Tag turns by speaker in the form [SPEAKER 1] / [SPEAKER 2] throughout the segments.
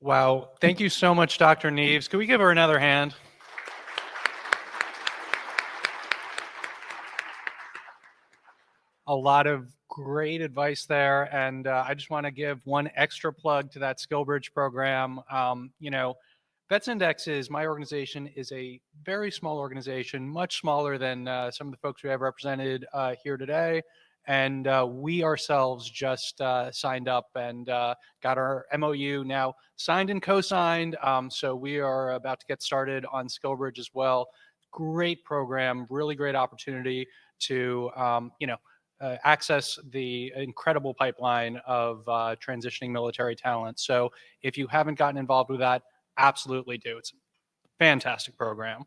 [SPEAKER 1] Wow. Thank you so much, Dr. Neves. Can we give her another hand? A lot of great advice there. And I just want to give one extra plug to that SkillBridge program. Vets Index is my organization, is a very small organization, much smaller than some of the folks we have represented here today. And we ourselves just signed up and got our MOU now signed and co-signed. So we are about to get started on SkillBridge as well. Great program, really great opportunity to, access the incredible pipeline of transitioning military talent. So if you haven't gotten involved with that, absolutely do. It's a fantastic program.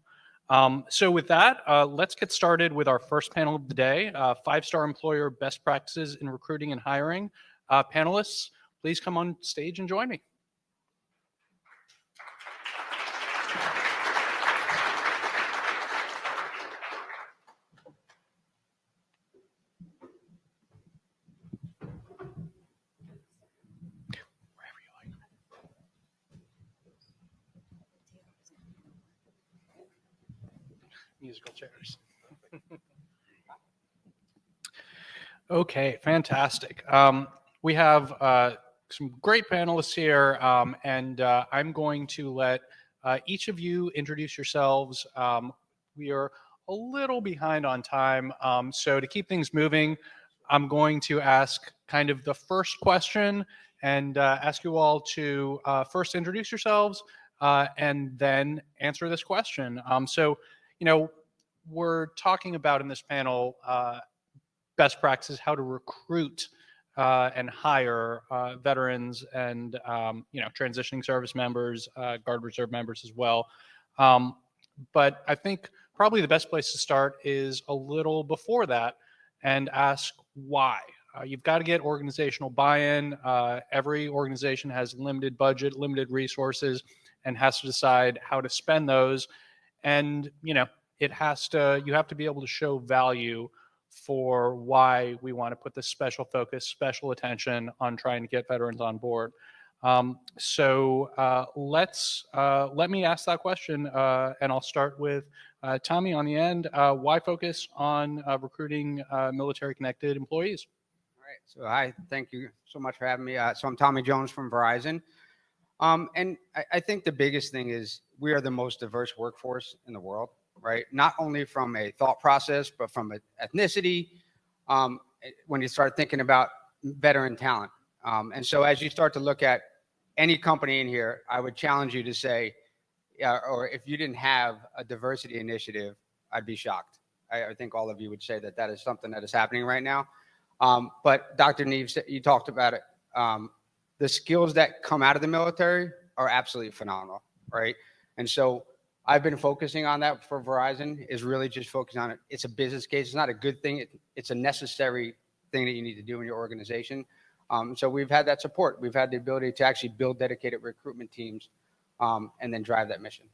[SPEAKER 1] So with that, let's get started with our first panel of the day, 5-star employer best practices in recruiting and hiring. Panelists, please come on stage and join me. Musical chairs. Okay, fantastic. We have some great panelists here, and I'm going to let each of you introduce yourselves. We are a little behind on time, so to keep things moving, I'm going to ask kind of the first question and ask you all to first introduce yourselves and then answer this question. We're talking about in this panel best practices, how to recruit and hire veterans and transitioning service members, Guard Reserve members as well. But I think probably the best place to start is a little before that and ask why. You've got to get organizational buy-in. Every organization has limited budget, limited resources, and has to decide how to spend those. And you have to be able to show value for why we want to put this special focus, special attention on trying to get veterans on board. Let me ask that question, and I'll start with Tommy on the end. Why focus on recruiting military-connected employees?
[SPEAKER 2] All right. So hi, thank you so much for having me. So I'm Tommy Jones from Verizon. And I think the biggest thing is we are the most diverse workforce in the world, right? Not only from a thought process, but from an ethnicity, when you start thinking about veteran talent. And so as you start to look at any company in here, I would challenge you to say, or if you didn't have a diversity initiative, I'd be shocked. I think all of you would say that that is something that is happening right now. But Dr. Neves, you talked about it. The skills that come out of the military are absolutely phenomenal, right? And so I've been focusing on that for Verizon, is really just focusing on it. It's a business case. It's not a good thing. It's a necessary thing that you need to do in your organization. So we've had that support. We've had the ability to actually build dedicated recruitment teams and then drive that mission.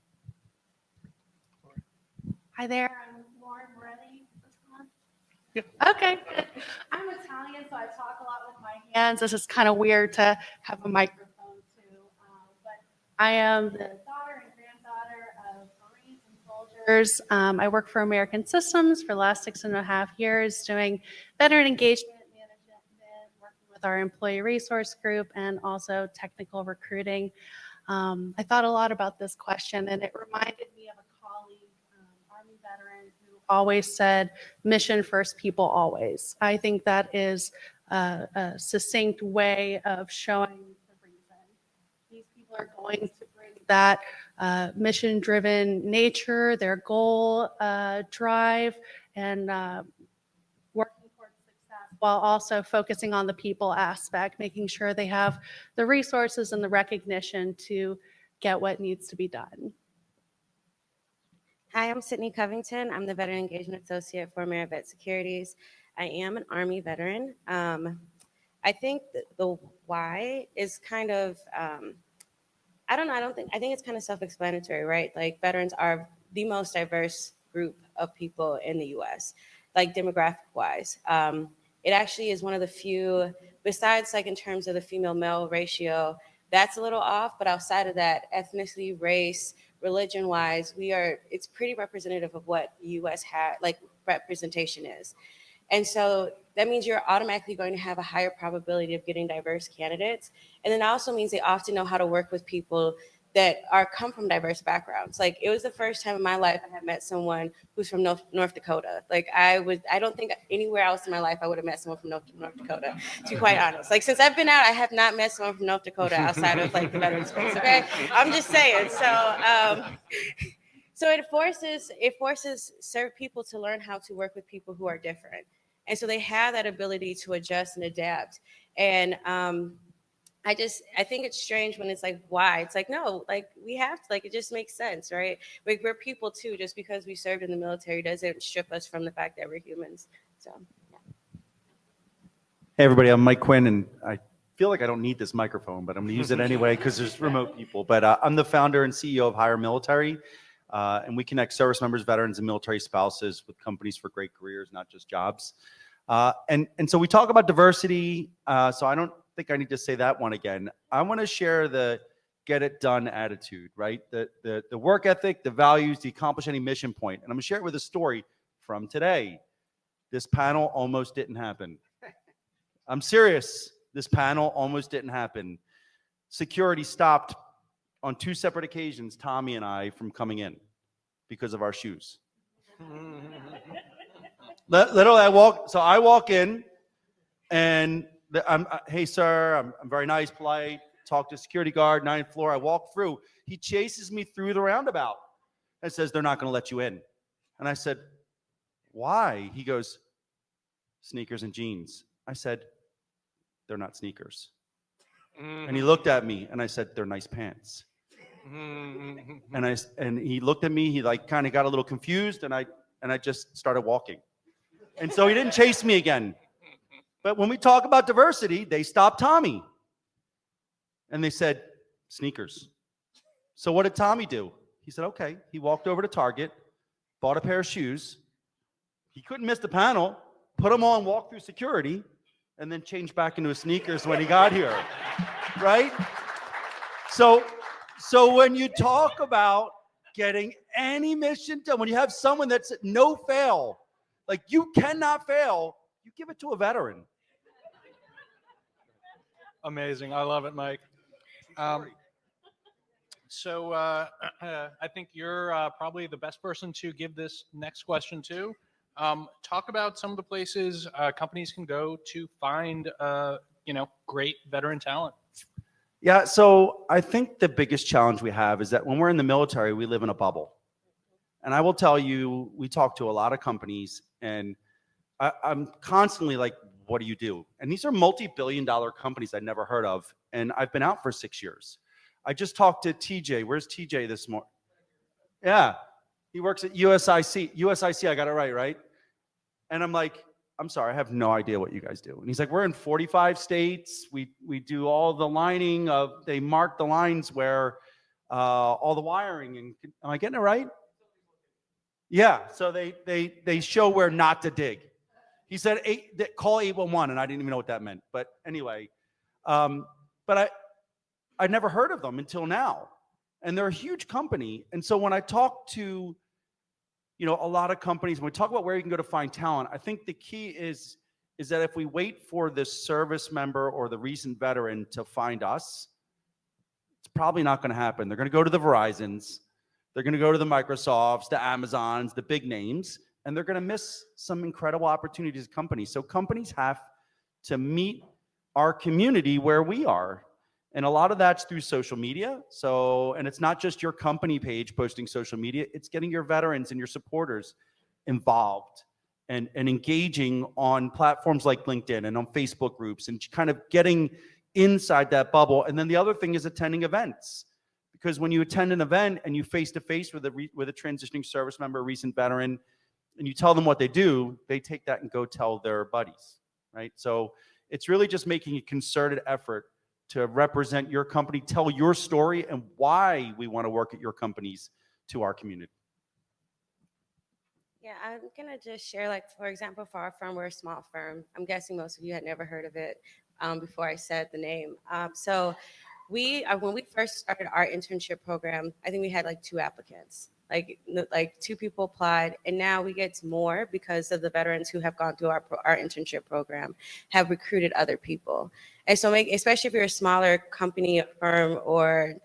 [SPEAKER 3] Hi there, I'm Lauren Morelli.
[SPEAKER 1] Yeah.
[SPEAKER 3] Okay, good. I'm Italian, so I talk a lot with my hands. This is kind of weird to have a microphone too. But I am the daughter and granddaughter of Marines and soldiers. I work for American Systems for the last 6.5 years doing veteran engagement management, working with our employee resource group and also technical recruiting. I thought a lot about this question, and it reminded me of a colleague, Army veteran, who always said, mission first, people always. I think that is a succinct way of showing the reason. These people are going to bring that mission-driven nature, their goal drive, and working towards success while also focusing on the people aspect, making sure they have the resources and the recognition to get what needs to be done.
[SPEAKER 4] Hi, I'm Sydney Covington. I'm the Veteran Engagement Associate for AmeriVet Securities. I am an Army veteran. I think the why is kind of, I think it's kind of self-explanatory, right? Like, veterans are the most diverse group of people in the US, like demographic-wise. It actually is one of the few, besides like in terms of the female-male ratio, that's a little off. But outside of that, ethnicity, race, religion wise, it's pretty representative of what US like representation is. And so that means you're automatically going to have a higher probability of getting diverse candidates. And then it also means they often know how to work with people that come from diverse backgrounds. Like, it was the first time in my life I had met someone who's from North Dakota. Like, I don't think anywhere else in my life I would have met someone from North Dakota, to be quite honest. Like, since I've been out, I have not met someone from North Dakota outside of like the veteran space, okay? I'm just saying. So it forces certain people to learn how to work with people who are different. And so they have that ability to adjust and adapt. And I think it's strange when it's like, why? It's like, no, like, we have to, like, it just makes sense, right? Like, we're people too. Just because we served in the military doesn't strip us from the fact that we're humans. So, yeah.
[SPEAKER 5] Hey, everybody, I'm Mike Quinn, and I feel like I don't need this microphone, but I'm going to use it anyway because there's remote people. But I'm the founder and CEO of Hire Military, and we connect service members, veterans, and military spouses with companies for great careers, not just jobs. And so we talk about diversity, so I don't think I need to say that one again. I want to share the get it done attitude, right? The work ethic, the values, the accomplish any mission point. And I'm going to share it with a story from today. This panel almost didn't happen. I'm serious. This panel almost didn't happen. Security stopped on 2 separate occasions, Tommy and I, from coming in because of our shoes. Literally, I walk in, and hey, sir, I'm very nice, polite, talk to security guard, 9th floor. I walk through. He chases me through the roundabout and says, they're not going to let you in. And I said, why? He goes, sneakers and jeans. I said, they're not sneakers. And he looked at me, and I said, they're nice pants. And he looked at me, he like kind of got a little confused, and I just started walking. And so he didn't chase me again. But when we talk about diversity, they stopped Tommy. And they said, sneakers. So what did Tommy do? He said, okay. He walked over to Target, bought a pair of shoes. He couldn't miss the panel, put them on, walked through security, and then changed back into his sneakers when he got here, right? So when you talk about getting any mission done, when you have someone that's no fail, like you cannot fail, you give it to a veteran.
[SPEAKER 1] Amazing. I love it, Mike. So I think you're probably the best person to give this next question to. Talk about some of the places companies can go to find, great veteran talent.
[SPEAKER 5] Yeah, so I think the biggest challenge we have is that when we're in the military, we live in a bubble. And I will tell you, we talk to a lot of companies, and I'm constantly like, what do you do? And these are multi-billion-dollar companies I'd never heard of, and I've been out for 6 years. I just talked to TJ. Where's TJ this morning? Yeah, he works at USIC. USIC, I got it right? And I'm like, I'm sorry, I have no idea what you guys do. And he's like, we're in 45 states. We do all the lining of, they mark the lines where all the wiring, and am I getting it right? Yeah, so they show where not to dig. He said, call 811, and I didn't even know what that meant. But anyway, but I'd never heard of them until now. And they're a huge company. And so when I talk to, a lot of companies, when we talk about where you can go to find talent, I think the key is that if we wait for the service member or the recent veteran to find us, it's probably not going to happen. They're going to go to the Verizons, they're going to go to the Microsofts, the Amazons, the big names, and they're going to miss some incredible opportunities as companies. So companies have to meet our community where we are. And a lot of that's through social media. And it's not just your company page posting social media, it's getting your veterans and your supporters involved and engaging on platforms like LinkedIn and on Facebook groups and kind of getting inside that bubble. And then the other thing is attending events. Because when you attend an event and you face-to-face with a transitioning service member, a recent veteran, and you tell them what they do, they take that and go tell their buddies, right? So it's really just making a concerted effort to represent your company, tell your story, and why we want to work at your companies to our community.
[SPEAKER 4] Yeah, I'm going to just share, like, for example, for our firm, we're a small firm. I'm guessing most of you had never heard of it before I said the name. So when we first started our internship program, I think we had like 2 applicants. Like 2 people applied, and now we get more because of the veterans who have gone through our internship program have recruited other people. And so, especially if you're a smaller company, firm, or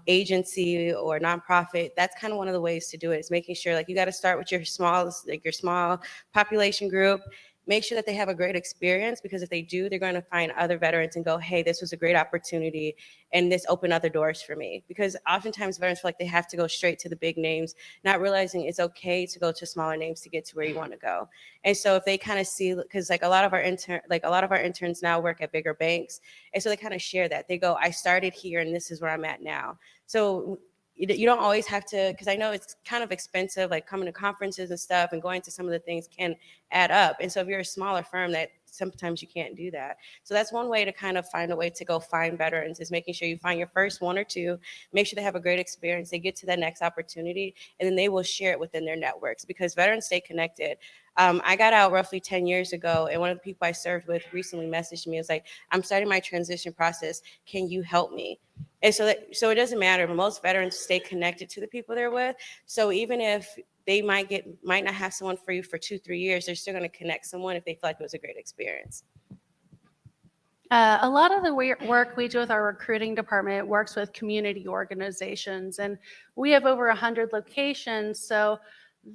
[SPEAKER 4] agency or nonprofit, that's kind of one of the ways to do it. Is making sure like you got to start with your small population group. Make sure that they have a great experience, because if they do, they're going to find other veterans and go, hey, this was a great opportunity and this opened other doors for me. Because oftentimes veterans feel like they have to go straight to the big names, not realizing it's okay to go to smaller names to get to where you want to go. And so if they kind of see, because like a lot of our interns now work at bigger banks, and so they kind of share that. They go, I started here and this is where I'm at now. So you don't always have to, because I know it's kind of expensive, like coming to conferences and stuff and going to some of the things can add up. And so if you're a smaller firm, that sometimes you can't do that. So that's one way to kind of find a way to go find veterans, is making sure you find your first 1 or 2, make sure they have a great experience, they get to that next opportunity, and then they will share it within their networks, because veterans stay connected. I got out roughly 10 years ago, and one of the people I served with recently messaged me. It's like, I'm starting my transition process. Can you help me? And so it doesn't matter, but most veterans stay connected to the people they're with. So even if they might not have someone for you for 2-3 years, they're still going to connect someone if they feel like it was a great experience.
[SPEAKER 3] A lot of the work we do with our recruiting department works with community organizations, and we have over 100 locations. So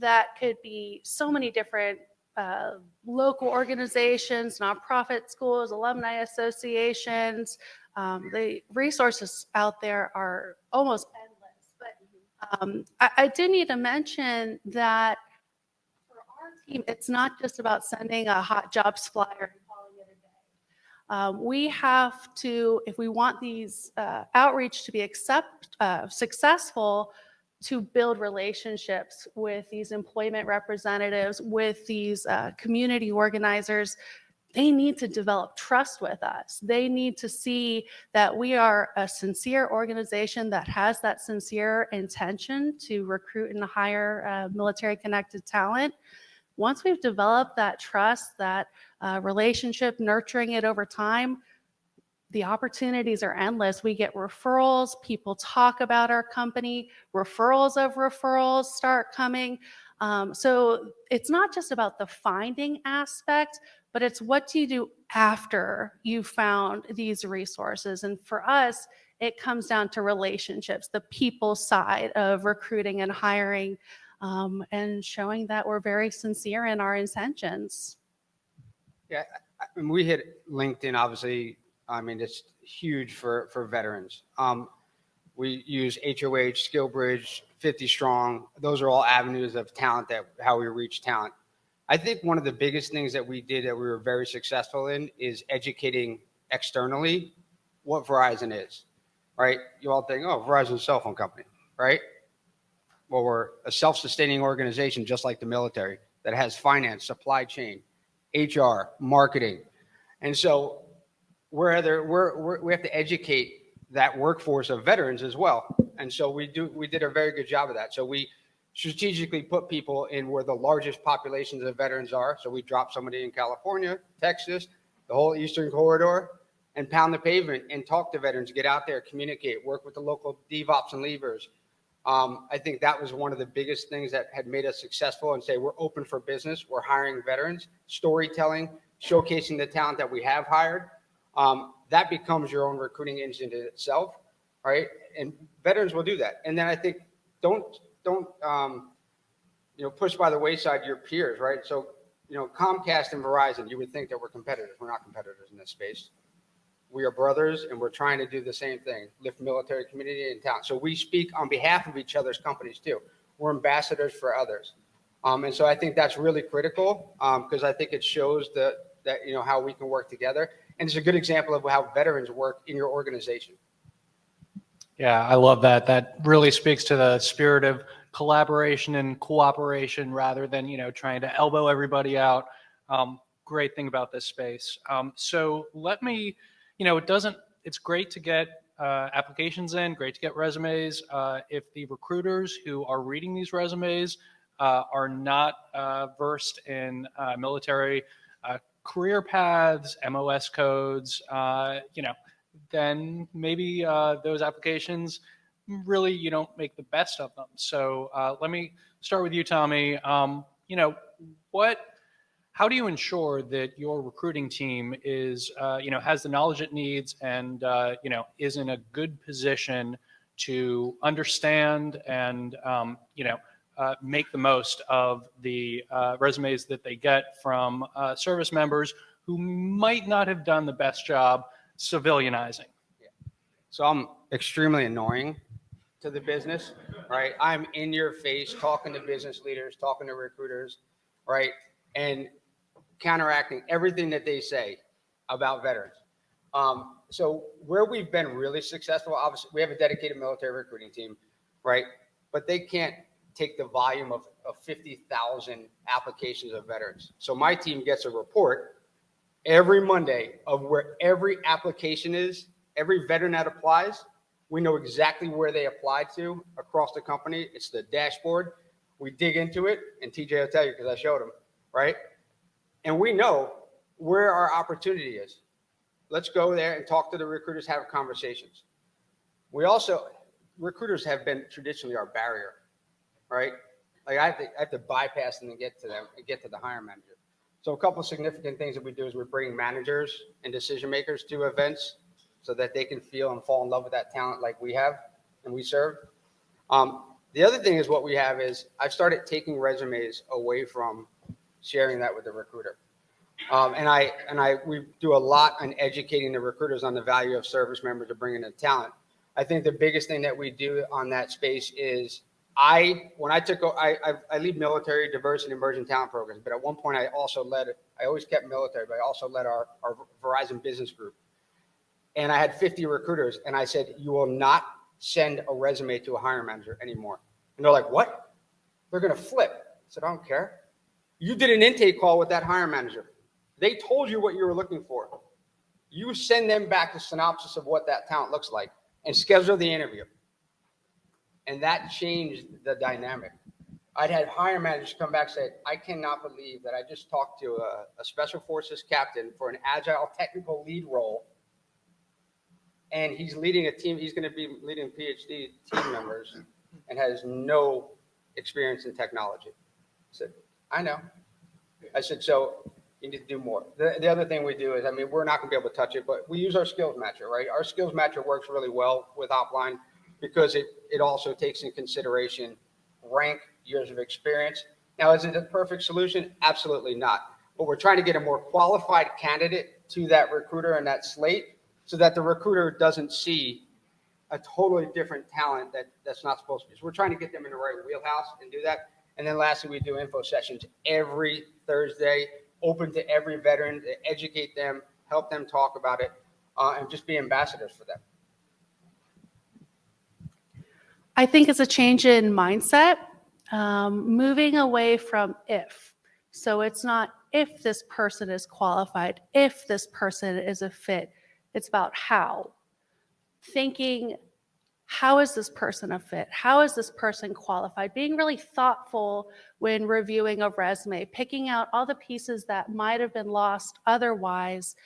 [SPEAKER 3] that could be so many different local organizations, nonprofit schools, alumni associations. The resources out there are almost endless. But I do need to mention that for our team, it's not just about sending a hot jobs flyer and calling it a day. We have to, if we want these outreach to be successful, to build relationships with these employment representatives, with these community organizers. They need to develop trust with us. They need to see that we are a sincere organization that has that sincere intention to recruit and hire military-connected talent. Once we've developed that trust, that relationship, nurturing it over time, the opportunities are endless. We get referrals, people talk about our company, referrals of referrals start coming. So it's not just about the finding aspect, but it's what do you do after you found these resources. And for us, it comes down to relationships, the people side of recruiting and hiring, and showing that we're very sincere in our intentions.
[SPEAKER 2] Yeah, I mean, we hit LinkedIn, obviously. I mean, it's huge for veterans. We use HOH, SkillBridge, 50 Strong. Those are all avenues of talent, that how we reach talent. I think one of the biggest things that we did that we were very successful in is educating externally what Verizon is, right? You all think, oh, Verizon's a cell phone company, right? Well, we're a self-sustaining organization just like the military that has finance, supply chain, HR, marketing. And so we have to educate that workforce of veterans as well. And so we did a very good job of that. So we strategically put people in where the largest populations of veterans are. So we dropped somebody in California, Texas, the whole Eastern Corridor, and pound the pavement and talk to veterans, get out there, communicate, work with the local DevOps and leavers. I think that was one of the biggest things that had made us successful, and say we're open for business, we're hiring veterans, storytelling, showcasing the talent that we have hired. That becomes your own recruiting engine in itself, right? And veterans will do that. And then I think don't push by the wayside your peers, right? So, Comcast and Verizon, you would think that we're competitors. We're not competitors in this space. We are brothers, and we're trying to do the same thing, lift military community and talent. So we speak on behalf of each other's companies too. We're ambassadors for others. And so I think that's really critical, because I think it shows that how we can work together. And it's a good example of how veterans work in your organization.
[SPEAKER 1] Yeah, I love that. That really speaks to the spirit of collaboration and cooperation rather than, trying to elbow everybody out. Great thing about this space. So let me, it's great to get applications in, great to get resumes. If the recruiters who are reading these resumes are not versed in military career paths, MOS codes, then maybe those applications really you don't make the best of them. So let me start with you, Tommy. You know, how do you ensure that your recruiting team is, you know, has the knowledge it needs and, you know, is in a good position to understand and, you know, make the most of the resumes that they get from service members who might not have done the best job civilianizing?
[SPEAKER 2] So I'm extremely annoying to the business, right? I'm in your face talking to business leaders, talking to recruiters, right? And counteracting everything that they say about veterans. So where we've been really successful, obviously we have a dedicated military recruiting team, right? But they can't take the volume of 50,000 applications of veterans. So my team gets a report every Monday of where every application is, every veteran that applies. We know exactly where they applied to across the company. It's the dashboard. We dig into it, and TJ will tell you because I showed him, right? And we know where our opportunity is. Let's go there and talk to the recruiters, have conversations. Recruiters have been traditionally our barrier, right? Like I have to bypass them and get to them and get to the hiring manager. So a couple of significant things that we do is we bring managers and decision makers to events so that they can feel and fall in love with that talent like we have and we serve. The other thing is what we have is I've started taking resumes away from sharing that with the recruiter. We do a lot on educating the recruiters on the value of service members to bring in the talent. I think the biggest thing that we do on that space is I lead military diversity and emerging talent programs, but at one point I always kept military, but I also led our Verizon business group. And I had 50 recruiters and I said, you will not send a resume to a hiring manager anymore. And they're like, what? They're going to flip. I said, I don't care. You did an intake call with that hiring manager. They told you what you were looking for. You send them back a synopsis of what that talent looks like and schedule the interview. And that changed the dynamic. I'd had hiring managers come back and say, I cannot believe that I just talked to a special forces captain for an agile technical lead role. And he's leading a team. He's going to be leading PhD team members and has no experience in technology. I said, I know. I said, so you need to do more. The other thing we do is, I mean, we're not going to be able to touch it, but we use our skills matcher, right? Our skills matcher works really well with Opline because it also takes in consideration rank, years of experience. Now, is it a perfect solution? Absolutely not. But we're trying to get a more qualified candidate to that recruiter and that slate so that the recruiter doesn't see a totally different talent that's not supposed to be. So we're trying to get them in the right wheelhouse and do that. And then lastly, we do info sessions every Thursday, open to every veteran, to educate them, help them talk about it, and just be ambassadors for them.
[SPEAKER 3] I think it's a change in mindset, moving away from if. So it's not if this person is qualified, if this person is a fit. It's about how. Thinking, how is this person a fit? How is this person qualified? Being really thoughtful when reviewing a resume, picking out all the pieces that might have been lost otherwise.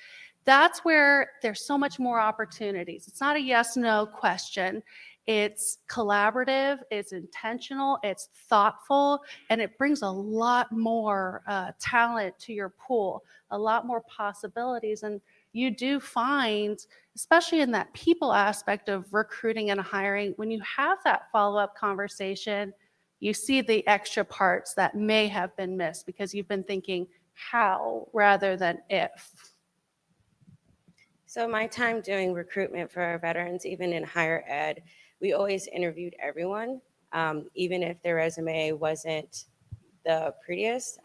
[SPEAKER 3] That's where there's so much more opportunities. It's not a yes/no question. It's collaborative, it's intentional, it's thoughtful, and it brings a lot more talent to your pool, a lot more possibilities. And you do find, especially in that people aspect of recruiting and hiring, when you have that follow-up conversation, you see the extra parts that may have been missed because you've been thinking how rather than if.
[SPEAKER 4] So my time doing recruitment for our veterans, even in higher ed, we always interviewed everyone, even if their resume wasn't the prettiest.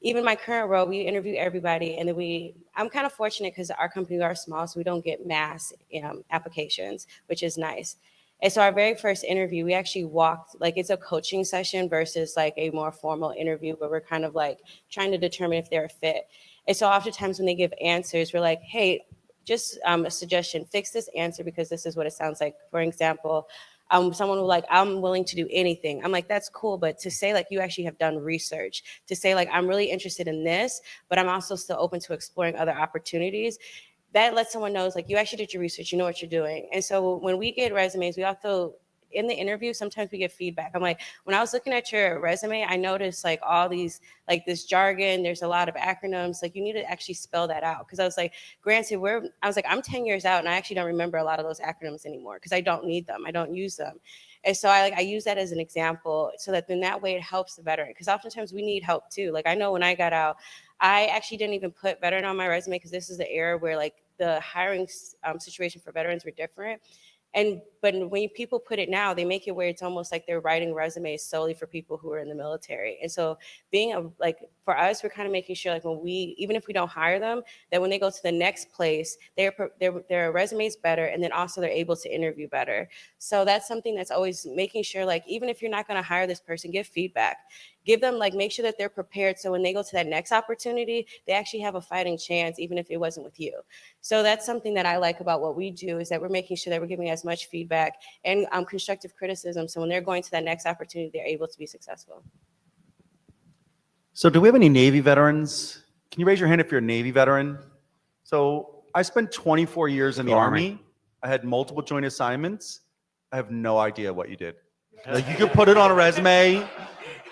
[SPEAKER 4] Even my current role, we interview everybody, and then I'm kind of fortunate because our company are small, so we don't get mass applications, which is nice. And so our very first interview, we actually walked, like it's a coaching session versus like a more formal interview where we're kind of like trying to determine if they're a fit. And so oftentimes when they give answers, we're like, hey, just a suggestion, fix this answer because this is what it sounds like. For example, someone will like, I'm willing to do anything. I'm like, that's cool. But to say like you actually have done research, to say like, I'm really interested in this, but I'm also still open to exploring other opportunities. that lets someone know, like, you actually did your research, you know what you're doing. And so when we get resumes, we also, in the interview, sometimes we get feedback. I'm like, when I was looking at your resume, I noticed like all these, like this jargon, there's a lot of acronyms, like you need to actually spell that out. Cause I was like, granted, I'm 10 years out and I actually don't remember a lot of those acronyms anymore because I don't need them. I don't use them. And so I use that as an example so that then that way it helps the veteran. Because oftentimes we need help too. Like I know when I got out, I actually didn't even put veteran on my resume because this is the era where like the hiring situation for veterans were different. But when people put it now, they make it where it's almost like they're writing resumes solely for people who are in the military. And so for us, we're kind of making sure like even if we don't hire them, that when they go to the next place, their resume is better. And then also they're able to interview better. So that's something that's always making sure, like, even if you're not going to hire this person, give feedback. Give them, like, make sure that they're prepared. So when they go to that next opportunity, they actually have a fighting chance, even if it wasn't with you. So that's something that I like about what we do, is that we're making sure that we're giving as much feedback and constructive criticism. So when they're going to that next opportunity, they're able to be successful.
[SPEAKER 5] So do we have any Navy veterans? Can you raise your hand if you're a Navy veteran? So I spent 24 years in the Army. I had multiple joint assignments. I have no idea what you did. Like, you could put it on a resume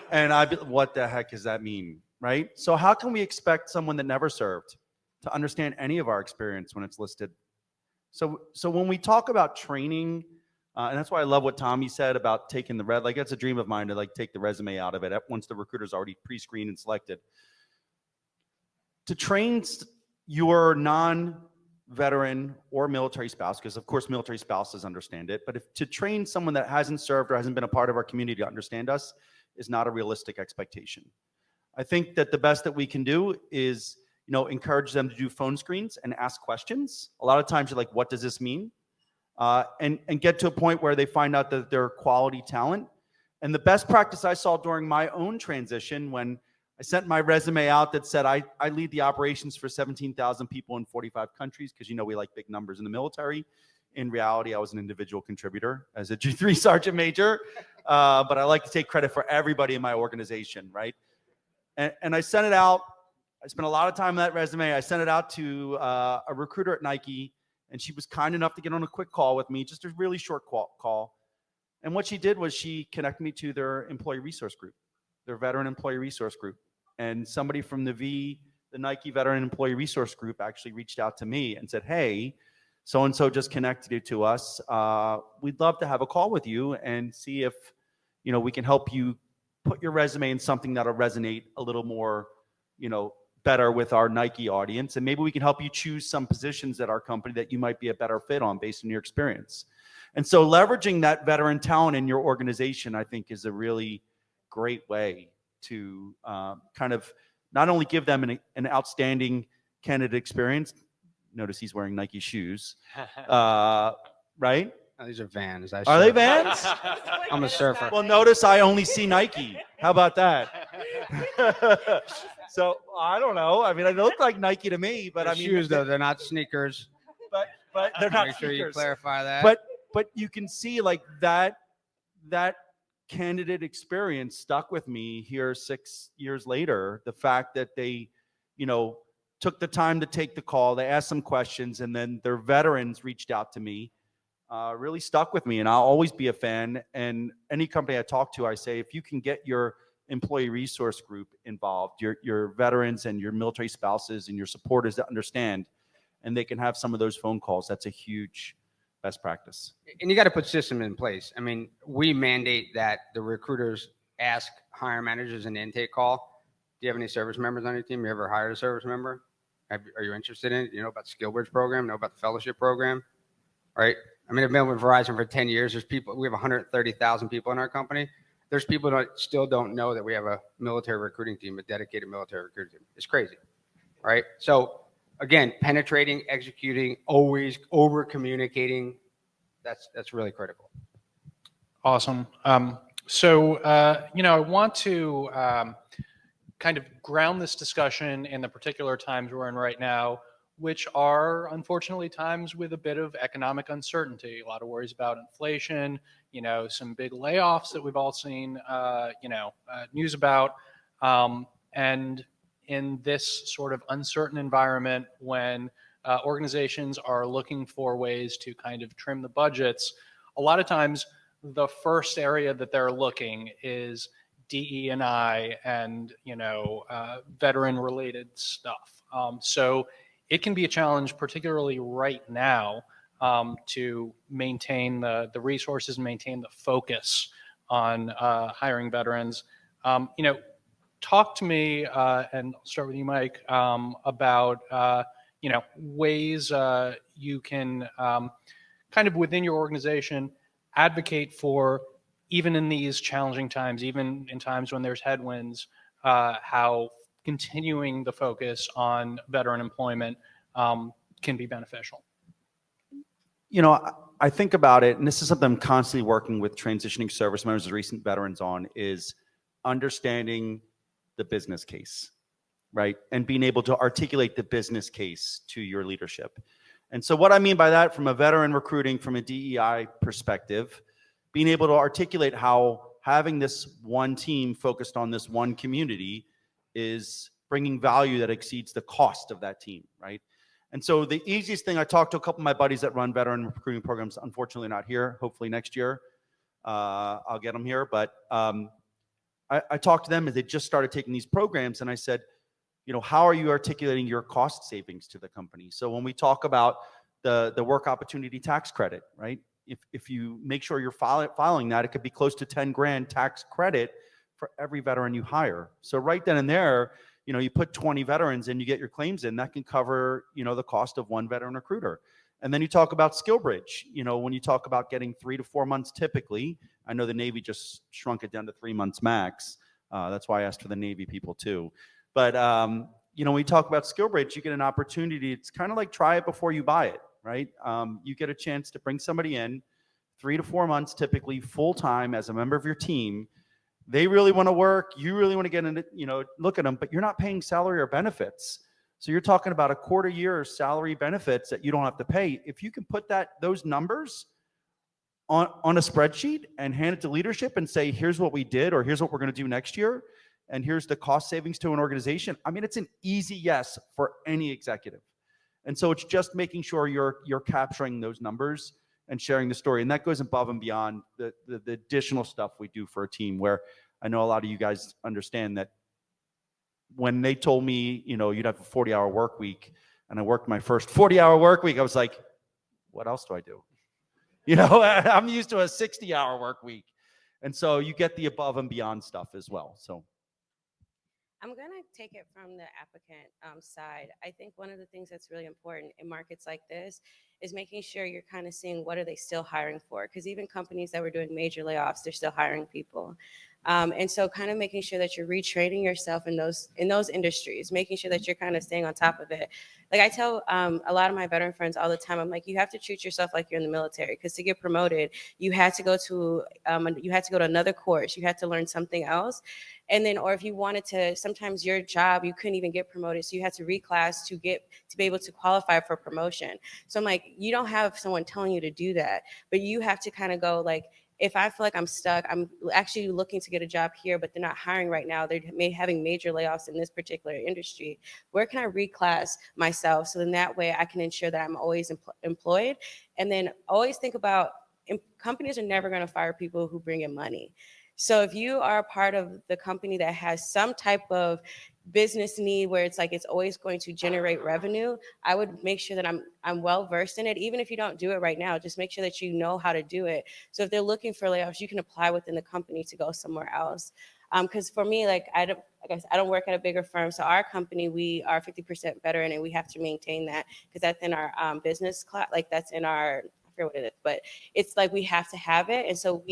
[SPEAKER 5] and what the heck does that mean, right? So how can we expect someone that never served to understand any of our experience when it's listed? So when we talk about training, and that's why I love what Tommy said about taking like, that's a dream of mine to like take the resume out of it once the recruiter's already pre-screened and selected. To train your non-veteran or military spouse, because of course military spouses understand it, but to train someone that hasn't served or hasn't been a part of our community to understand us is not a realistic expectation. I think that the best that we can do is, encourage them to do phone screens and ask questions. A lot of times you're like, what does this mean? And get to a point where they find out that they're quality talent. And the best practice I saw during my own transition, when I sent my resume out that said I lead the operations for 17,000 people in 45 countries, because we like big numbers in the military. In reality, I was an individual contributor as a G3 sergeant major, but I like to take credit for everybody in my organization, right? And I sent it out. I spent a lot of time on that resume. I sent it out to a recruiter at Nike, and she was kind enough to get on a quick call with me, just a really short call. And what she did was she connected me to their employee resource group, their veteran employee resource group. And somebody from the Nike Veteran Employee Resource Group actually reached out to me and said, hey, so-and-so just connected you to us. We'd love to have a call with you and see if, we can help you put your resume in something that'll resonate a little more, better with our Nike audience. And maybe we can help you choose some positions at our company that you might be a better fit on based on your experience. And so leveraging that veteran talent in your organization, I think, is a really great way to kind of not only give them an outstanding candidate experience. Notice he's wearing Nike shoes, right?
[SPEAKER 2] Oh, these are Vans.
[SPEAKER 5] Are they Vans?
[SPEAKER 2] I'm a surfer.
[SPEAKER 5] Well, notice I only see Nike. How about that? So I don't know. I mean, they look like Nike to me, but
[SPEAKER 2] They're
[SPEAKER 5] I mean,
[SPEAKER 2] shoes though, they're not sneakers.
[SPEAKER 5] But they're not
[SPEAKER 2] Make sure you
[SPEAKER 5] sneakers.
[SPEAKER 2] clarify that.
[SPEAKER 5] But you can see like that candidate experience stuck with me here 6 years later. The fact that they, took the time to take the call, they asked some questions, and then their veterans reached out to me, really stuck with me. And I'll always be a fan. And any company I talk to, I say, if you can get your employee resource group involved, your veterans and your military spouses and your supporters that understand, and they can have some of those phone calls, that's a huge best practice.
[SPEAKER 2] And you got to put systems in place. I mean, we mandate that the recruiters ask hiring managers an intake call. Do you have any service members on your team? You ever hired a service member? Are you interested in it? You know about the SkillBridge program? Know about the fellowship program? Right? I mean, I've been with Verizon for 10 years. There's people, we have 130,000 people in our company. There's people that still don't know that we have a military recruiting team, a dedicated military recruiting team. It's crazy, right? So again, penetrating, executing, always over communicating. That's really critical.
[SPEAKER 1] Awesome. So I want to kind of ground this discussion in the particular times we're in right now, which are unfortunately times with a bit of economic uncertainty, a lot of worries about inflation, some big layoffs that we've all seen, news about. And in this sort of uncertain environment, when organizations are looking for ways to kind of trim the budgets, a lot of times the first area that they're looking is DE&I and veteran related stuff. So it can be a challenge, particularly right now, to maintain the resources, maintain the focus on hiring veterans. Talk to me, and I'll start with you, Mike, about ways you can kind of within your organization advocate for, even in these challenging times, even in times when there's headwinds, how continuing the focus on veteran employment can be beneficial.
[SPEAKER 5] I think about it, and this is something I'm constantly working with transitioning service members and recent veterans on, is understanding the business case, right? And being able to articulate the business case to your leadership. And so what I mean by that, from a veteran recruiting, from a DEI perspective, being able to articulate how having this one team focused on this one community is bringing value that exceeds the cost of that team, right? And so the easiest thing, I talked to a couple of my buddies that run veteran recruiting programs, unfortunately not here, hopefully next year, I'll get them here. But I talked to them as they just started taking these programs, and I said, how are you articulating your cost savings to the company? So when we talk about the work opportunity tax credit, right? If you make sure you're filing that, it could be close to 10 grand tax credit for every veteran you hire. So right then and there, you put 20 veterans and you get your claims in, that can cover, the cost of one veteran recruiter. And then you talk about SkillBridge, when you talk about getting 3 to 4 months typically. I know the Navy just shrunk it down to 3 months max. That's why I asked for the Navy people too. But, when we talk about SkillBridge, you get an opportunity. It's kind of like try it before you buy it, right? You get a chance to bring somebody in 3 to 4 months, typically full-time as a member of your team. They really want to work. You really want to get in, look at them, but you're not paying salary or benefits. So you're talking about a quarter year salary benefits that you don't have to pay. If you can put those numbers on a spreadsheet and hand it to leadership and say, here's what we did, or here's what we're going to do next year, and here's the cost savings to an organization. I mean, it's an easy yes for any executive. And so it's just making sure you're capturing those numbers and sharing the story. And that goes above and beyond the additional stuff we do for a team, where I know a lot of you guys understand that when they told me, you'd have a 40-hour work week, and I worked my first 40-hour work week, I was like, what else do I do? I'm used to a 60-hour work week. And so you get the above and beyond stuff as well. So
[SPEAKER 4] I'm going to take it from the applicant side. I think one of the things that's really important in markets like this is making sure you're kind of seeing what are they still hiring for, because even companies that were doing major layoffs, they're still hiring people. And so kind of making sure that you're retraining yourself in those industries, making sure that you're kind of staying on top of it. Like I tell a lot of my veteran friends all the time, I'm like, you have to treat yourself like you're in the military, because to get promoted, you had to go to another course. You had to learn something else. And then, or if you wanted to, sometimes your job, you couldn't even get promoted. So you had to reclass to be able to qualify for promotion. So I'm like, you don't have someone telling you to do that, but you have to kind of go like, if I feel like I'm stuck, I'm actually looking to get a job here, but they're not hiring right now. They're having major layoffs in this particular industry. Where can I reclass myself? So then that way I can ensure that I'm always employed. And then always think about, companies are never going to fire people who bring in money. So if you are a part of the company that has some type of business need where it's like it's always going to generate revenue, I would make sure that I'm well versed in it. Even if you don't do it right now, just make sure that you know how to do it. So if they're looking for layoffs, you can apply within the company to go somewhere else. Because for me, I don't work at a bigger firm. So our company, we are 50% veteran, and we have to maintain that because that's in our business class. Like that's in our, I forget what it is, but it's like we have to have it. And so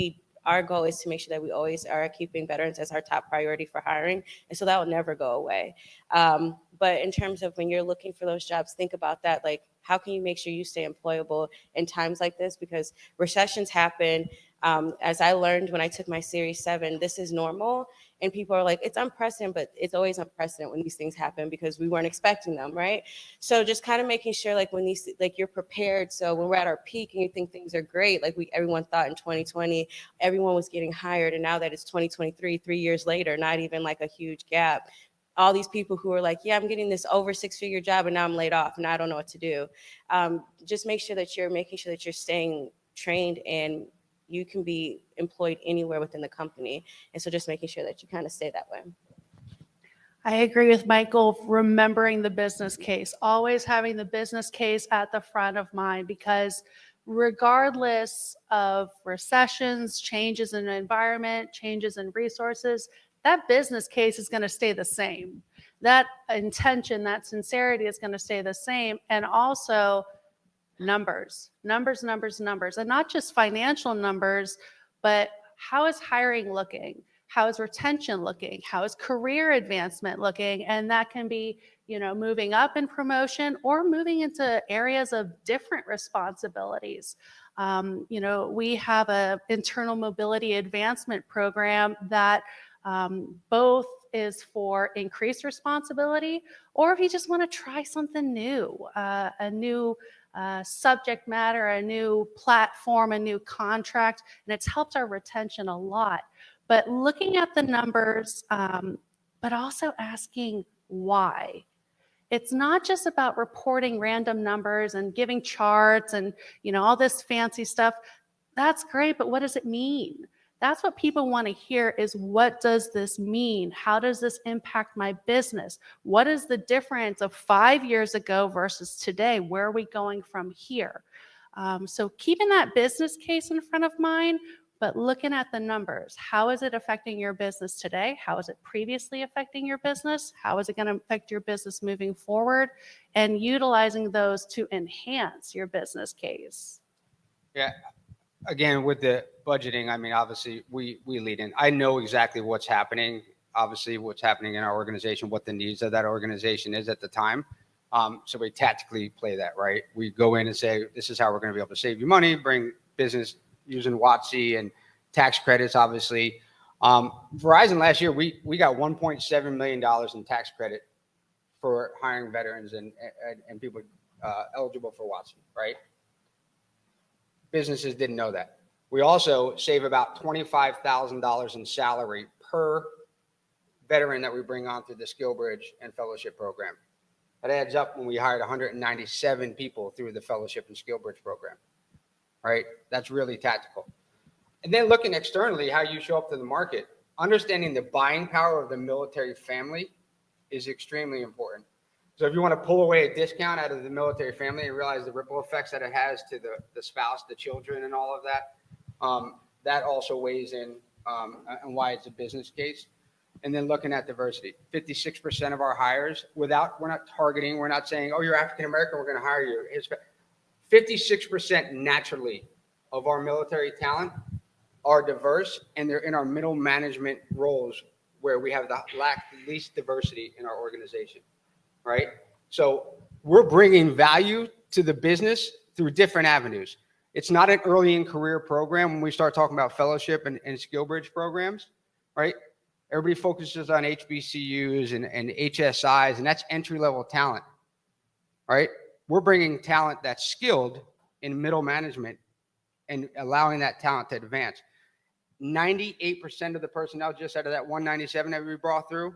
[SPEAKER 4] our goal is to make sure that we always are keeping veterans as our top priority for hiring. And so that will never go away. But in terms of when you're looking for those jobs, think about that. Like, how can you make sure you stay employable in times like this? Because recessions happen. As I learned when I took my Series 7, this is normal. And people are like, it's unprecedented, but it's always unprecedented when these things happen because we weren't expecting them, right? So just kind of making sure like when these, like you're prepared. So when we're at our peak and you think things are great, like everyone thought in 2020, everyone was getting hired. And now that it's 2023, 3 years later, not even like a huge gap, all these people who are like, yeah, I'm getting this over 6-figure job and now I'm laid off and I don't know what to do. Just make sure that you're making sure that you're staying trained and you can be employed anywhere within the company. And so just making sure that you kind of stay that way.
[SPEAKER 3] I agree with Michael, remembering the business case, always having the business case at the front of mind, because regardless of recessions, changes in the environment, changes in resources, that business case is going to stay the same. That intention, that sincerity is going to stay the same. And also numbers, numbers, numbers, numbers, and not just financial numbers, but how is hiring looking? How is retention looking? How is career advancement looking? And that can be, moving up in promotion or moving into areas of different responsibilities. We have an internal mobility advancement program that both is for increased responsibility, or if you just want to try something new, a new subject matter, a new platform, a new contract, and it's helped our retention a lot. But looking at the numbers, but also asking why. It's not just about reporting random numbers and giving charts and all this fancy stuff. That's great, but what does it mean? That's what people want to hear, is what does this mean? How does this impact my business? What is the difference of 5 years ago versus today? Where are we going from here? So keeping that business case in front of mind, but looking at the numbers. How is it affecting your business today? How is it previously affecting your business? How is it going to affect your business moving forward? And utilizing those to enhance your business case.
[SPEAKER 2] Yeah. Again, with the budgeting, I mean, obviously we lead in. I know exactly what's happening, obviously what's happening in our organization, what the needs of that organization is at the time. So we tactically play that, right? We go in and say, this is how we're going to be able to save you money, bring business using WOTC and tax credits, obviously. Verizon last year, we got $1.7 million in tax credit for hiring veterans and people eligible for WOTC, right? Businesses didn't know that. We also save about $25,000 in salary per veteran that we bring on through the SkillBridge and fellowship program. That adds up when we hired 197 people through the fellowship and SkillBridge program, right? That's really tactical. And then looking externally, how you show up to the market, understanding the buying power of the military family is extremely important. So if you want to pull away a discount out of the military family and realize the ripple effects that it has to the spouse, the children, and all of that, that also weighs in and why it's a business case. And then looking at diversity, 56% of our hires, we're not targeting, we're not saying, oh, you're African-American, we're going to hire you. 56% naturally of our military talent are diverse, and they're in our middle management roles where we have the least diversity in our organization, right? So we're bringing value to the business through different avenues. It's not an early in career program when we start talking about fellowship and SkillBridge programs, right? Everybody focuses on HBCUs and HSIs, and that's entry-level talent, right? We're bringing talent that's skilled in middle management and allowing that talent to advance. 98% of the personnel just out of that 197 that we brought through,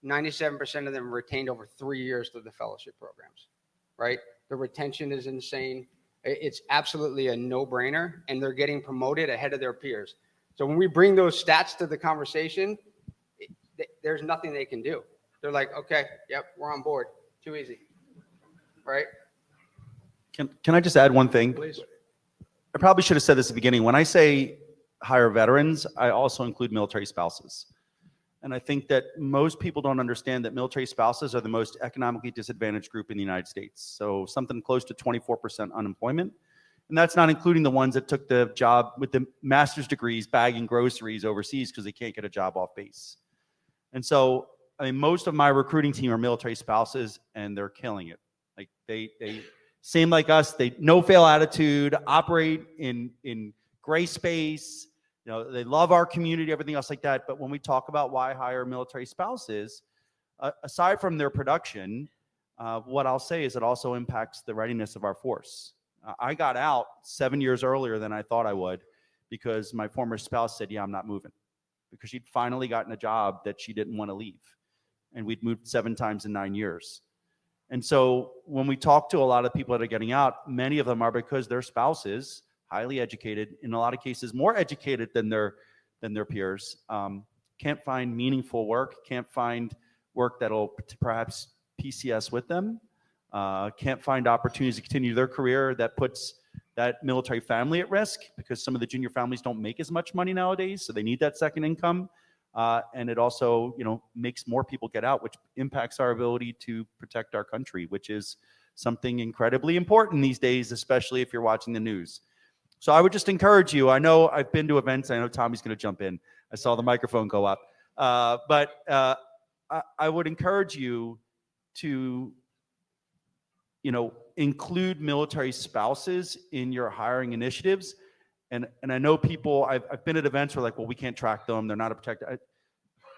[SPEAKER 2] 97% of them retained over 3 years through the fellowship programs, right? The retention is insane. It's absolutely a no-brainer, and they're getting promoted ahead of their peers. So when we bring those stats to the conversation, there's nothing they can do. They're like, okay, yep, we're on board. Too easy, right?
[SPEAKER 5] Can I just add one thing?
[SPEAKER 1] Please.
[SPEAKER 5] I probably should have said this at the beginning. When I say hire veterans, I also include military spouses. And I think that most people don't understand that military spouses are the most economically disadvantaged group in the United States. So something close to 24% unemployment. And that's not including the ones that took the job with the master's degrees bagging groceries overseas because they can't get a job off base. And so, I mean, most of my recruiting team are military spouses, and they're killing it. Like they same like us, they no fail attitude, operate in gray space. You know, they love our community, everything else like that. But when we talk about why hire military spouses, aside from their production, what I'll say is it also impacts the readiness of our force. I got out 7 years earlier than I thought I would because my former spouse said, yeah, I'm not moving, because she'd finally gotten a job that she didn't want to leave. and we'd moved 7 times in 9 years. And so when we talk to a lot of people that are getting out, many of them are because their spouses, highly educated, in a lot of cases more educated than their peers, can't find meaningful work, can't find work that'll perhaps PCS with them, can't find opportunities to continue their career that puts that military family at risk, because some of the junior families don't make as much money nowadays, so they need that second income. And it also, makes more people get out, which impacts our ability to protect our country, which is something incredibly important these days, especially if you're watching the news. So I would just encourage you. I know I've been to events. I know Tommy's going to jump in. I saw the microphone go up. But I would encourage you to, include military spouses in your hiring initiatives. And I know people, I've been at events where like, well, we can't track them. They're not a protected.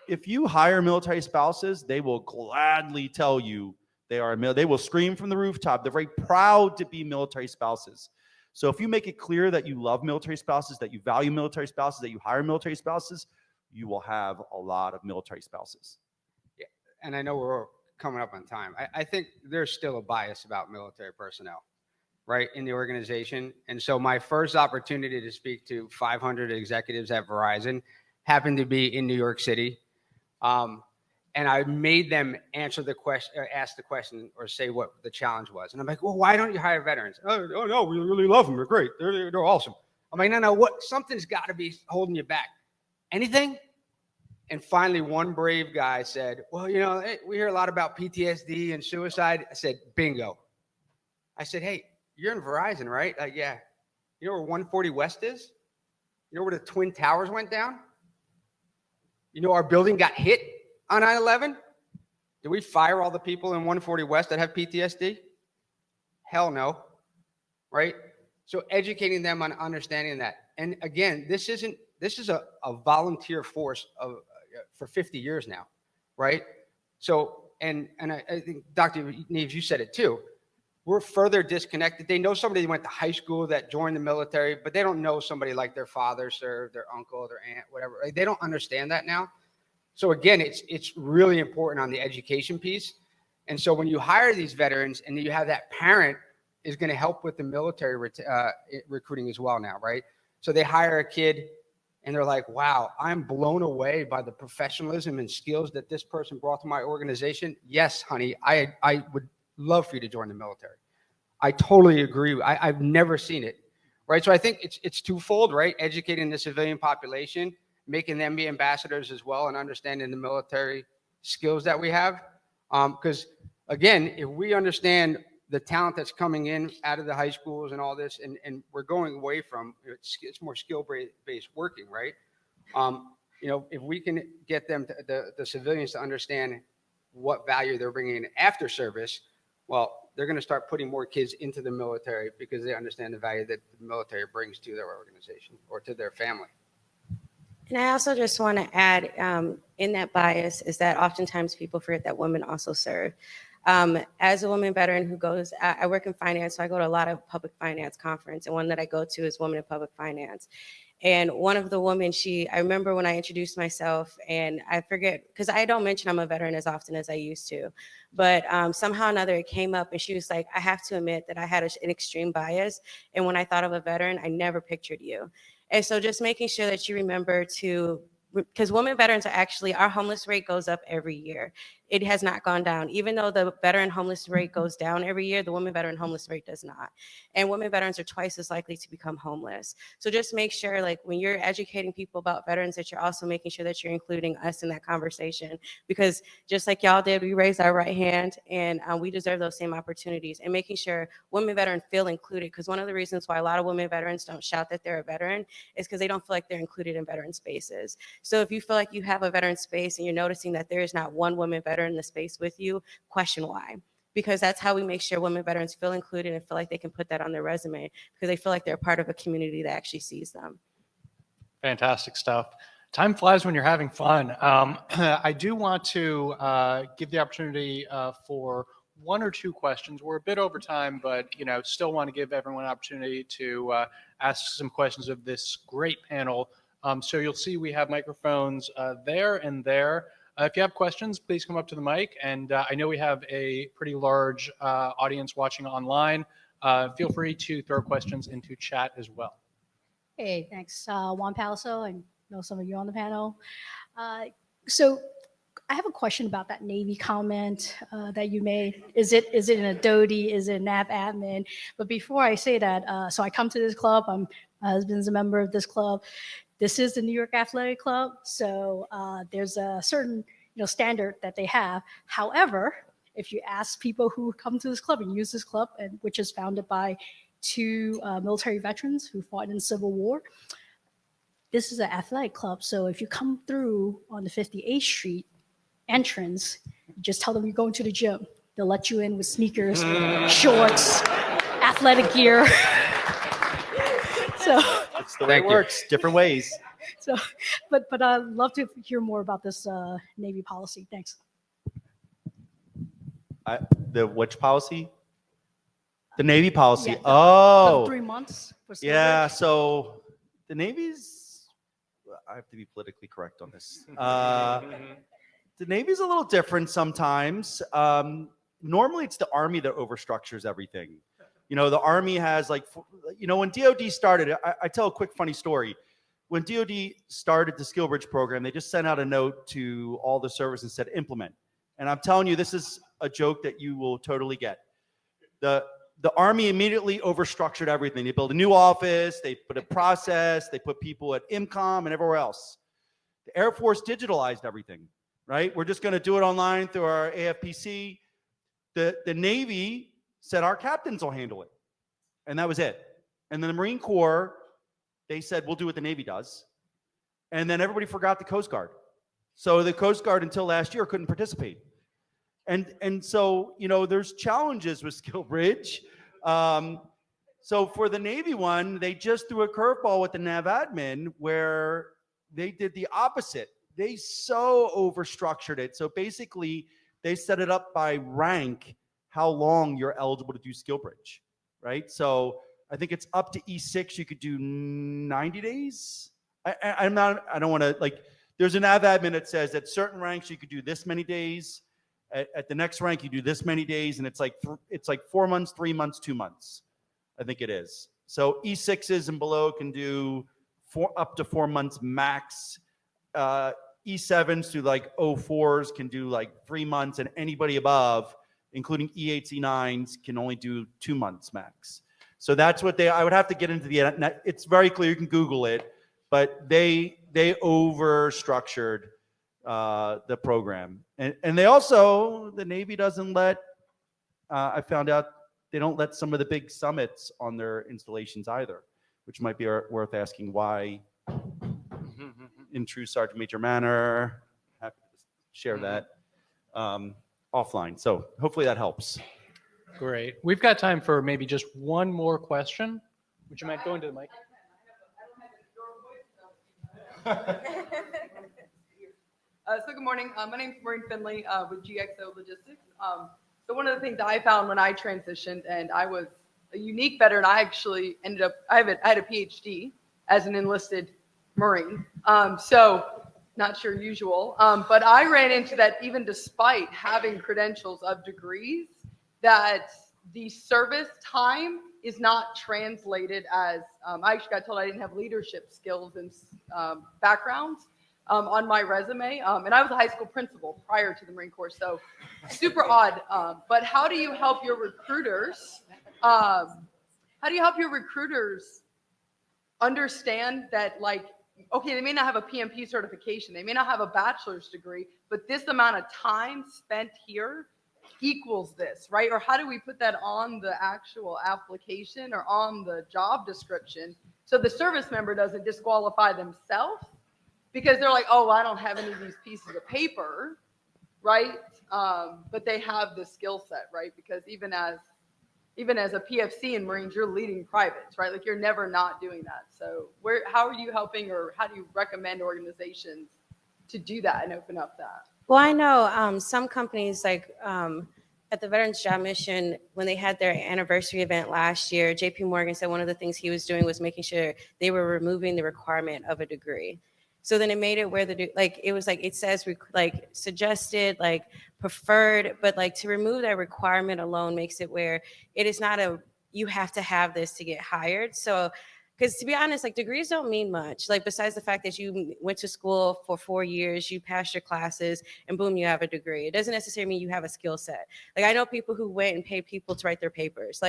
[SPEAKER 5] If you hire military spouses, they will gladly tell you they will scream from the rooftop. They're very proud to be military spouses. So if you make it clear that you love military spouses, that you value military spouses, that you hire military spouses, you will have a lot of military spouses.
[SPEAKER 2] Yeah, and I know we're coming up on time. I think there's still a bias about military personnel, right, in the organization. And so my first opportunity to speak to 500 executives at Verizon happened to be in New York City. And I made them answer the question, or ask the question, or say what the challenge was. And I'm like, well, why don't you hire veterans? Oh no, we really love them. They're great. They're awesome. I'm like, no, what? Something's got to be holding you back. Anything? And finally, one brave guy said, well, we hear a lot about PTSD and suicide. I said, bingo. I said, hey, you're in Verizon, right? Like, yeah. You know where 140 West is? You know where the Twin Towers went down? You know our building got hit on 9/11? Did we fire all the people in 140 West that have PTSD? Hell no, right? So educating them on understanding that. And again, this is a volunteer force for 50 years now, right? So, and I think, Dr. Neves, you said it too. We're further disconnected. They know somebody who went to high school that joined the military, but they don't know somebody like their father served, their uncle, their aunt, whatever. Like, they don't understand that now. So again, it's really important on the education piece. And so when you hire these veterans and you have that parent is going to help with the military recruiting as well now, right? So they hire a kid and they're like, wow, I'm blown away by the professionalism and skills that this person brought to my organization. Yes, honey, I would love for you to join the military. I totally agree. I've never seen it, right? So I think it's twofold, right? Educating the civilian population, making them be ambassadors as well, and understanding the military skills that we have. Because again, if we understand the talent that's coming in out of the high schools and all this, and we're going away from, it's more skill-based working, right? If we can get them, the civilians, to understand what value they're bringing in after service, well, they're going to start putting more kids into the military because they understand the value that the military brings to their organization or to their family.
[SPEAKER 4] And I also just want to add, in that bias, is that oftentimes people forget that women also serve. As a woman veteran who goes, I work in finance, so I go to a lot of public finance conference, and one that I go to is Women in Public Finance. And one of the women, I remember when I introduced myself, and I forget, because I don't mention I'm a veteran as often as I used to, but somehow or another it came up, and she was like, I have to admit that I had an extreme bias, and when I thought of a veteran, I never pictured you. And so just making sure that you remember to, because women veterans are actually, our homeless rate goes up every year. It has not gone down. Even though the veteran homeless rate goes down every year, the women veteran homeless rate does not. And women veterans are twice as likely to become homeless. So just make sure, like, when you're educating people about veterans, that you're also making sure that you're including us in that conversation. Because just like y'all did, we raised our right hand, and we deserve those same opportunities. And making sure women veterans feel included, because one of the reasons why a lot of women veterans don't shout that they're a veteran is because they don't feel like they're included in veteran spaces. So if you feel like you have a veteran space and you're noticing that there is not one woman veteran in the space with you, question why. Because that's how we make sure women veterans feel included and feel like they can put that on their resume, because they feel like they're part of a community that actually sees them.
[SPEAKER 1] Fantastic stuff. Time flies when you're having fun. I do want to give the opportunity for one or two questions. We're a bit over time, but still want to give everyone an opportunity to ask some questions of this great panel. So you'll see we have microphones there and there. If you have questions, please come up to the mic. And I know we have a pretty large audience watching online. Feel free to throw questions into chat as well.
[SPEAKER 6] Hey, thanks. Juan Palso, I know some of you on the panel. So I have a question about that Navy comment that you made. Is it in a DoD? Is it nav admin? But before I say that, so I come to this club. My husband's a member of this club. This is the New York Athletic Club. So there's a certain standard that they have. However, if you ask people who come to this club and use this club, which is founded by two military veterans who fought in the Civil War, this is an athletic club. So if you come through on the 58th Street entrance, you just tell them you're going to the gym. They'll let you in with sneakers, shorts, athletic gear. So
[SPEAKER 5] That's the way it works. Different ways.
[SPEAKER 6] So, but I'd love to hear more about this Navy policy. Thanks.
[SPEAKER 5] The which policy? The Navy policy.
[SPEAKER 6] Yeah, the
[SPEAKER 5] Oh,
[SPEAKER 6] 3 months. For
[SPEAKER 5] yeah.
[SPEAKER 6] Silverbridge.
[SPEAKER 5] So the Navy's, I have to be politically correct on this. The Navy's a little different sometimes. Normally it's the Army that overstructures everything. The Army has when DOD started, I tell a quick funny story. When DOD started the SkillBridge program, they just sent out a note to all the service and said, implement. And I'm telling you, this is a joke that you will totally get. The Army immediately overstructured everything. They built a new office, they put a process, they put people at IMCOM and everywhere else. The Air Force digitalized everything, right? We're just going to do it online through our AFPC. The Navy said our captains will handle it. And that was it. And then the Marine Corps, they said, we'll do what the Navy does. And then everybody forgot the Coast Guard. So the Coast Guard until last year couldn't participate. And so, there's challenges with SkillBridge. So for the Navy one, they just threw a curveball with the nav admin where they did the opposite. They so overstructured it. So basically, they set it up by rank how long you're eligible to do SkillBridge, right? So I think it's up to E6. You could do 90 days. I don't want to there's an nav admin that says at certain ranks you could do this many days. At the next rank you do this many days, and it's like 4 months, 3 months, 2 months. I think it is. So E6s and below can do up to 4 months max. E7s to O4s can do 3 months, and anybody above, including E8s, E9s, can only do 2 months max. So that's what I would have to get into it's very clear, you can Google it, but they overstructured the program. And they also, the Navy doesn't let, I found out they don't let some of the big summits on their installations either, which might be worth asking why. In true Sergeant Major manner, happy to share that offline. So hopefully that helps.
[SPEAKER 1] Great. We've got time for maybe just one more question. Would you mind going to the mic?
[SPEAKER 7] So good morning. My name is Maureen Finley with GXO Logistics. So one of the things I found when I transitioned, and I was a unique veteran, I actually ended up, I had a PhD as an enlisted Marine. So not sure usual, but I ran into that even despite having credentials of degrees, that the service time is not translated as, I actually got told I didn't have leadership skills and backgrounds on my resume. And I was a high school principal prior to the Marine Corps, so super odd. But how do you help your recruiters? How do you help your recruiters understand that, okay, they may not have a PMP certification, they may not have a bachelor's degree, but this amount of time spent here equals this, right? Or how do we put that on the actual application or on the job description so the service member doesn't disqualify themselves because they're like, oh, well, I don't have any of these pieces of paper, right? But they have the skill set, right? Because even as a PFC in Marines, you're leading privates, right? You're never not doing that. So how are you helping, or how do you recommend organizations to do that and open up that?
[SPEAKER 4] Well, I know some companies at the Veterans Job Mission, when they had their anniversary event last year, JP Morgan said one of the things he was doing was making sure they were removing the requirement of a degree. So then it made it where it was like, it says like suggested, like preferred, but like to remove that requirement alone makes it where it is not you have to have this to get hired. So, because to be honest, like degrees don't mean much. Like besides the fact that you went to school for 4 years, you passed your classes, and boom, you have a degree. It doesn't necessarily mean you have a skill set. Like I know people who went and paid people to write their papers.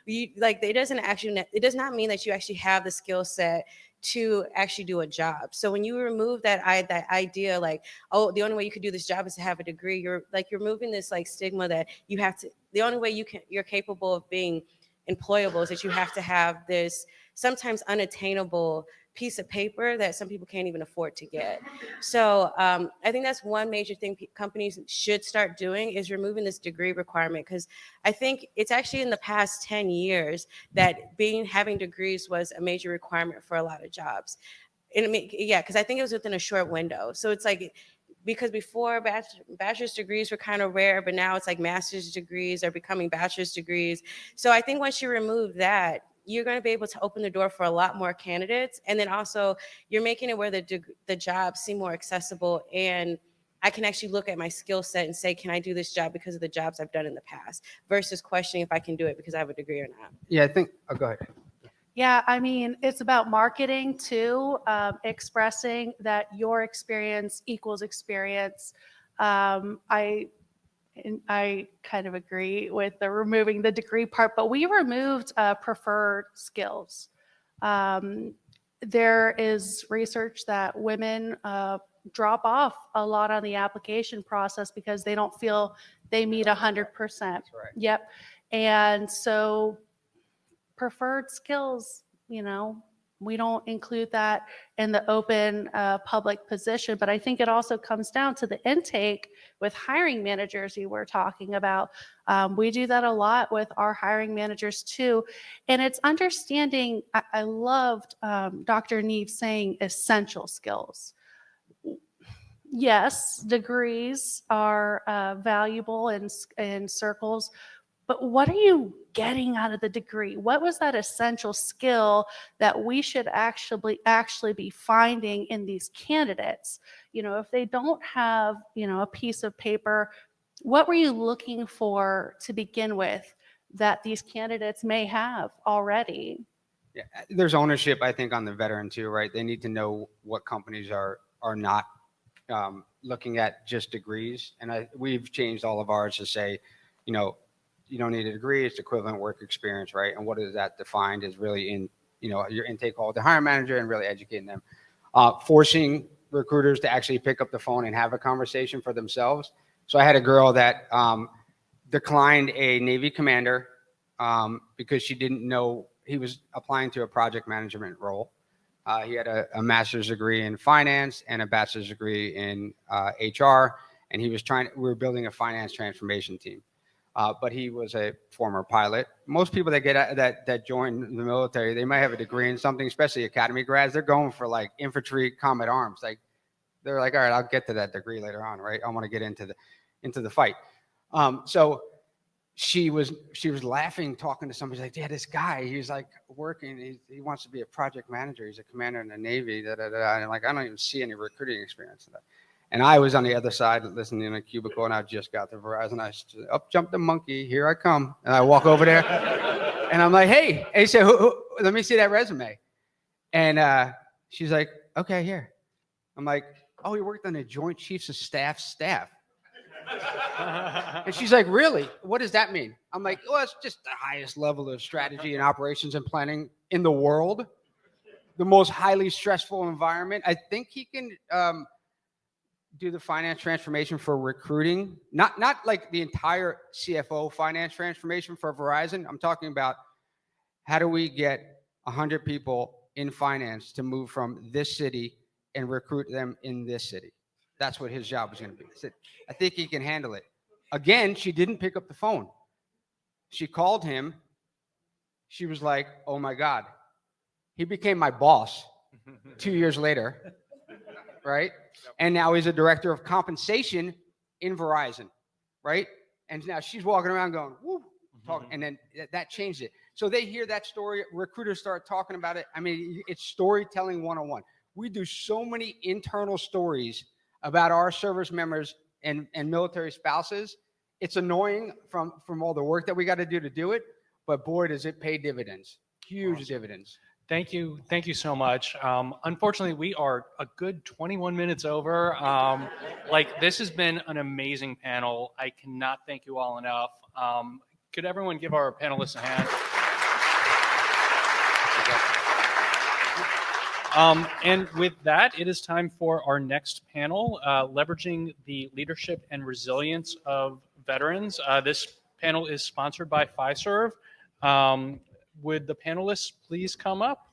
[SPEAKER 4] It does not mean that you actually have the skill set to actually do a job. So when you remove that idea, like, oh, the only way you could do this job is to have a degree, you're removing this like stigma that you have to. The only way you're capable of being employable is that you have to have this sometimes unattainable piece of paper that some people can't even afford to get. So I think that's one major thing companies should start doing is removing this degree requirement, because I think it's actually in the past 10 years that having degrees was a major requirement for a lot of jobs. And because I think it was within a short window. So it's like, because before bachelor's degrees were kind of rare, but now it's like master's degrees are becoming bachelor's degrees. So I think once you remove that, you're going to be able to open the door for a lot more candidates. And then also you're making it where the jobs seem more accessible, and I can actually look at my skill set and say, can I do this job because of the jobs I've done in the past, versus questioning if I can do it because I have a degree or not.
[SPEAKER 2] Yeah, I think, go ahead.
[SPEAKER 3] Yeah, I mean, it's about marketing too, expressing that your experience equals experience. I kind of agree with the removing the degree part, but we removed preferred skills. There is research that women drop off a lot on the application process because they don't feel they meet 100%.
[SPEAKER 2] Right.
[SPEAKER 3] Yep. And so preferred skills, we don't include that in the open public position, but I think it also comes down to the intake with hiring managers you were talking about. We do that a lot with our hiring managers too. And it's understanding, I loved Dr. Neve saying essential skills. Yes, degrees are valuable in circles, but what are you getting out of the degree? What was that essential skill that we should actually be finding in these candidates? If they don't have, a piece of paper, what were you looking for to begin with that these candidates may have already?
[SPEAKER 2] Yeah, there's ownership, I think, on the veteran too, right? They need to know what companies are not looking at just degrees. And we've changed all of ours to say, you don't need a degree, it's equivalent work experience, right? And what is that defined is really in, your intake call with the hiring manager and really educating them. Forcing recruiters to actually pick up the phone and have a conversation for themselves. So I had a girl that declined a Navy commander because she didn't know he was applying to a project management role. He had a master's degree in finance and a bachelor's degree in HR, and we were building a finance transformation team. But he was a former pilot. Most people that join the military, they might have a degree in something, especially academy grads. They're going for like infantry, combat arms. Like they're like, all right, I'll get to that degree later on, right? I want to get into the fight. So she was laughing, talking to somebody. She's like, yeah, this guy, he's like working. He wants to be a project manager. He's a commander in the Navy. And I'm like, I don't even see any recruiting experience in that. And I was on the other side listening in a cubicle, and I just got to Verizon. I said, up jumped the monkey. Here I come. And I walk over there, and I'm like, hey. And he said, let me see that resume. And she's like, okay, here. I'm like, oh, he worked on the Joint Chiefs of Staff. And she's like, really? What does that mean? I'm like, well, it's just the highest level of strategy and operations and planning in the world. The most highly stressful environment. I think he can do the finance transformation for recruiting, not like the entire CFO finance transformation for Verizon. I'm talking about how do we get 100 people in finance to move from this city and recruit them in this city. That's what his job is going to be. I think he can handle it. Again, she didn't pick up the phone. She called him. She was like, oh my God. He became my boss 2 years later. Right? And now he's a director of compensation in Verizon, right? And now she's walking around going, woo, talking, and then that changed it. So they hear that story, recruiters start talking about it. I mean, it's storytelling 101. We do so many internal stories about our service members and military spouses. It's annoying from all the work that we got to do it, but boy, does it pay dividends, huge
[SPEAKER 1] Awesome.
[SPEAKER 2] dividends.
[SPEAKER 1] Thank you. Thank you so much. Unfortunately, we are a good 21 minutes over. This has been an amazing panel. I cannot thank you all enough. Could everyone give our panelists a hand? And with that, it is time for our next panel, leveraging the leadership and resilience of veterans. This panel is sponsored by Fiserv. Would the panelists please come up?